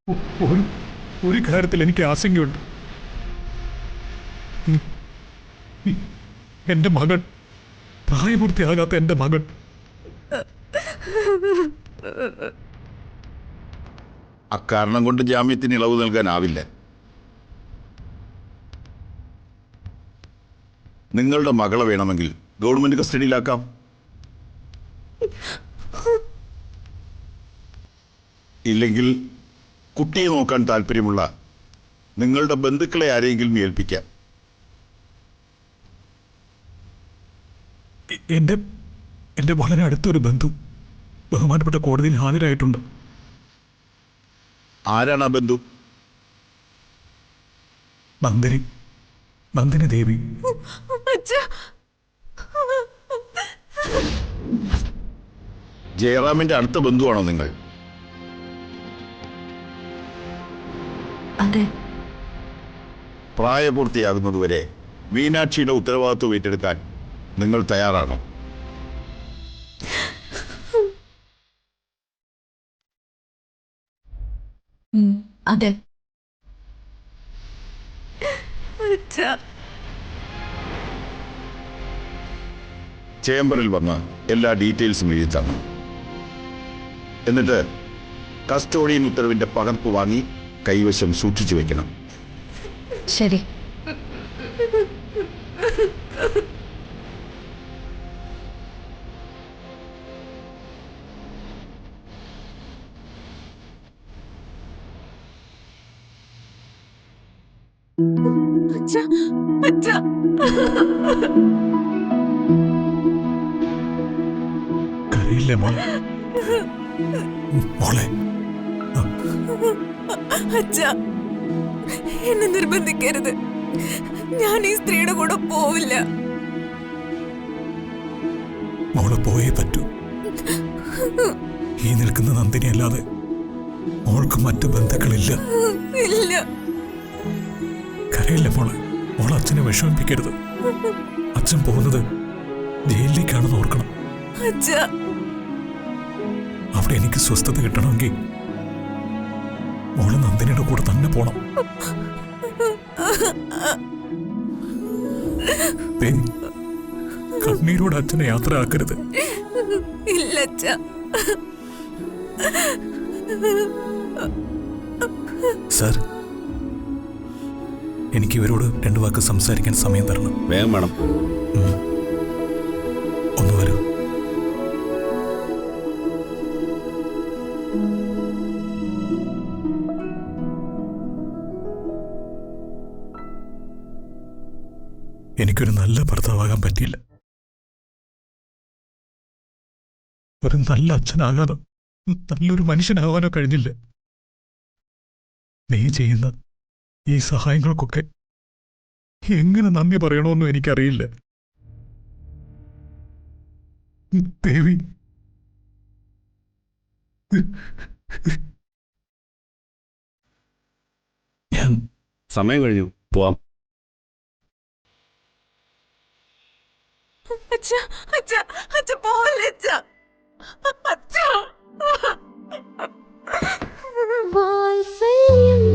ഒരു ഒരു കാര്യത്തിൽ എനിക്ക് ആശങ്കയുണ്ട്. എൻ്റെ മകൾ, പ്രായപൂർത്തിയാകാത്ത എൻ്റെ മകൾ അക്കാരണം കൊണ്ട് ജാമ്യത്തിന് ഇളവ് നൽകാനാവില്ല. നിങ്ങളുടെ മകളെ വേണമെങ്കിൽ ഗവൺമെന്റ് കസ്റ്റഡിയിലാക്കാം. ഇല്ലെങ്കിൽ കുട്ടിയെ നോക്കാൻ താല്പര്യമുള്ള നിങ്ങളുടെ ബന്ധുക്കളെ ആരെങ്കിലും ഏൽപ്പിക്കാം. എൻ്റെ വളരെ അടുത്തൊരു ബന്ധു ബഹുമാനപ്പെട്ട കോടതിയിൽ ഹാജരായിട്ടുണ്ട്. ആരാണ് ആ ബന്ധു? നന്ദിനി ദേവി. ജയറാമിന്റെ അടുത്ത ബന്ധുവാണോ നിങ്ങൾ? അതെ. പ്രായപൂർത്തിയാകുന്നതുവരെ മീനാക്ഷിയുടെ ഉത്തരവാദിത്വം ഏറ്റെടുക്കാൻ നിങ്ങൾ തയ്യാറാണോ? അതെ. ചേംബറിൽ വന്ന് എല്ലാ ഡീറ്റെയിൽസും എഴുതി തന്നു. എന്നിട്ട് കസ്റ്റോഡിയൻ ഉത്തരവിന്റെ പകർപ്പ് വാങ്ങി കൈവശം സൂക്ഷിച്ചു വെക്കണം. ശരി. കരയില്ലേ മോളെ? അച്ഛാ, എന്നെ നിർബന്ധിക്കരുത്. ഞാൻ ഈ സ്ത്രീയുടെ കൂടെ പോവില്ല. മോള് പോയേ പറ്റൂ. ഈ നിൽക്കുന്ന നന്ദിനി അല്ലാതെ മോൾക്ക് മറ്റു ബന്ധുക്കളില്ല. ഇല്ല. കരയില്ല മോളെ അച്ഛനെ വിഷമിപ്പിക്കരുത്. അച്ഛൻ പോകുന്നത് ജയിലിലേക്കാണെന്ന് ഓർക്കണം. അച്ഛാ, അവിടെ എനിക്ക് സ്വസ്ഥത കിട്ടണമെങ്കിൽ മോള് നന്ദിനിയുടെ കൂടെ തന്നെ പോണം. കണ്ണീരോട് അച്ഛനെ യാത്ര ആക്കരുത്. ഇല്ല അച്ഛാ. സർ, എനിക്ക് ഇവരോട് 2 വാക്ക് സംസാരിക്കാൻ സമയം തരണം. വേഗം വേണം. ഒന്ന് വരൂ. എനിക്കൊരു നല്ല ഭർത്താവാകാൻ പറ്റിയില്ല. ഒരു നല്ല അച്ഛനാകാനോ നല്ലൊരു മനുഷ്യനാകാനോ കഴിഞ്ഞില്ല. നീ ചെയ്യുന്ന ഈ സഹായങ്ങൾക്കൊക്കെ എങ്ങനെ നന്ദി പറയണമെന്നും എനിക്കറിയില്ല. ദേവി, സമയം കഴിഞ്ഞു, പോവാം. അച്ഛാ, അച്ഛാ, അച്ഛാ, പോവല്ലേ അച്ഛാ. അച്ഛാ. വാത്സല്യം